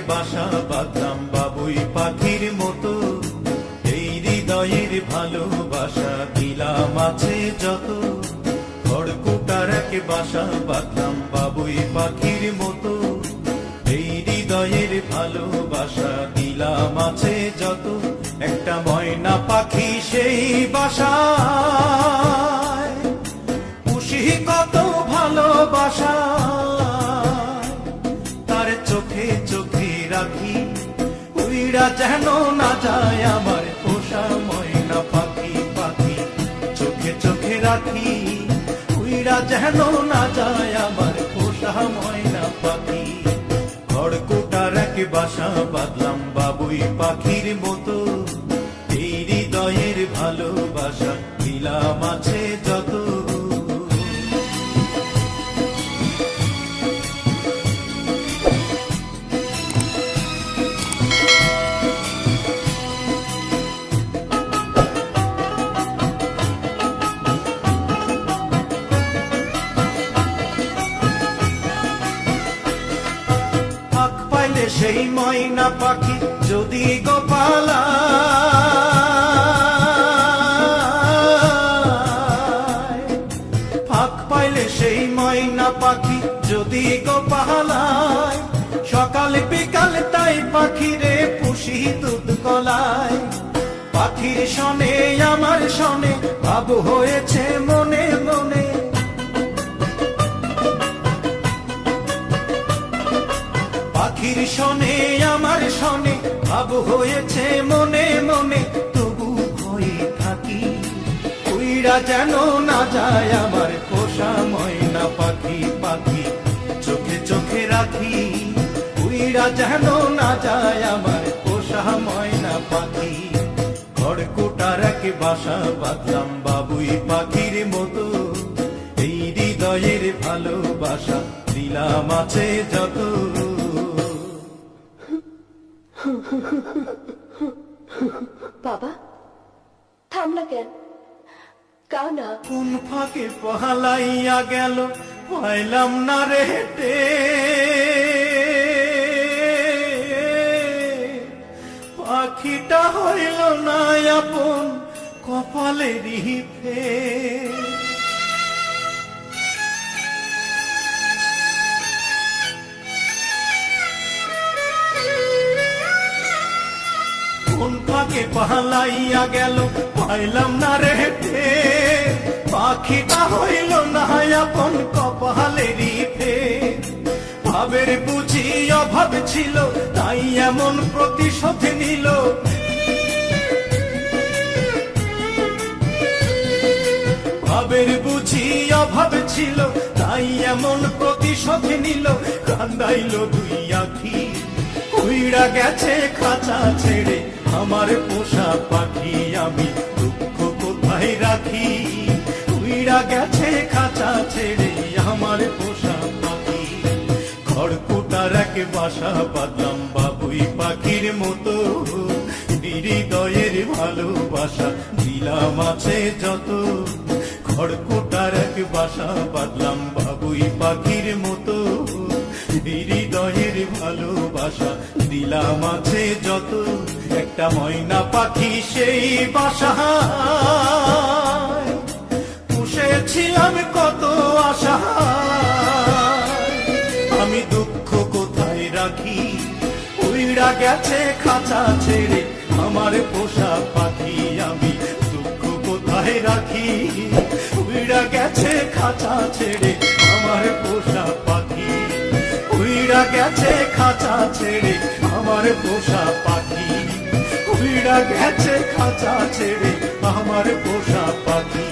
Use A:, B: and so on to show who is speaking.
A: বাসা বাঁধলাম বাবুই পাখির মতো, এই হৃদয়ের ভালোবাসা দিলাম আছে যত। খড়কুটার এক বাসা বাঁধলাম বাবুই পাখির মতো, এই হৃদয়ের ভালোবাসা দিলাম আছে যত। একটা ময়না পাখি সেই বাসায়, পুষি কত ভালোবাসা, তার চোখে চোখে রাখি, উইরা যেন না যায় আমার পোষা ময়না পাখি। পাখি চোখে চোখে রাখি, উইরা যেন না যায় আমার পোষা ময়না পাখি। খড়কুটার এক বাসা বাঁধলাম বাবুই পাখির মতো, এই হৃদয়ের ভালোবাসা দিলাম আছে যত। সেই ময়না পাখি যদি গোপালা, ফাঁক পাইলে সেই ময়না পাখি যদি গোপালায়, সকাল বিকাল তাই পাখিরে পুষি দুধ কলায়। পাখির শনে আমার শনে ভাব হয়েছে মনে মনে, পাখির শনে আমার শনে ভাব হয়েছে মনে মনে। তবু ভয়ে থাকি, উইরা যেন না যায় আমার পোষা ময়না পাখি। পাখি চোখে চোখে রাখি, উইরা যেন না যায় আমার পোষা ময়না পাখি। খড়কুটার এক বাসা বাঁধলাম বাবুই পাখির মতো, এই হৃদয়ের ভালোবাসা দিলাম আছে যত।
B: বাবা থামলা কেন? কাও না।
A: কোন ফাঁকে পহালাইয়া গেল পাইলাম না রে হেঁটে, পাখিটা হইল না আপন কপালেরই ফের। কোন ফাঁকে পালাইয়া গেল পাইলাম না রে হেঁটে, পাখিটা হইল না আপন কপালেরই ফের। ভাবের বুঝি অভাব ছিল তাই এমন প্রতিশোধ নিল, ভাবের বুঝি অভাব ছিল তাই এমন প্রতিশোধ নিল। কান্দাইল দুই আখি, উইরা গেছে খাঁচা ছেড়ে আমার পোষা পাখি। আমি দুঃখ কোথায় রাখি, উইরা গেছে খাঁচা ছেড়ে আমার পোষা পাখি। খড়কুটার এক বাসা বাঁধলাম বাবুই পাখির মতো, হৃদয়ের ভালোবাসা দিলাম আছে যত। খড়কুটার এক বাসা বাঁধলাম বাবুই পাখির মতো, হৃদয়ের ভালোবাসা দিলাম আছে যত। একটা ময়না পাখি সেই বাসায়, পুষেছিলাম কত আশা, আমি দুঃখ কোথায় রাখি, উইরা গেছে খাঁচা ছেড়ে আমার পোষা পাখি। আমি দুঃখ কোথায় রাখি, উইরা গেছে খাঁচা ছেড়ে আমার পোষা পাখি। উইরা গেছে খাঁচা ছেড়ে আমার পোষা পাখি, উইরা গেছে খাঁচা ছেড়ে আমার পোষা পাখি।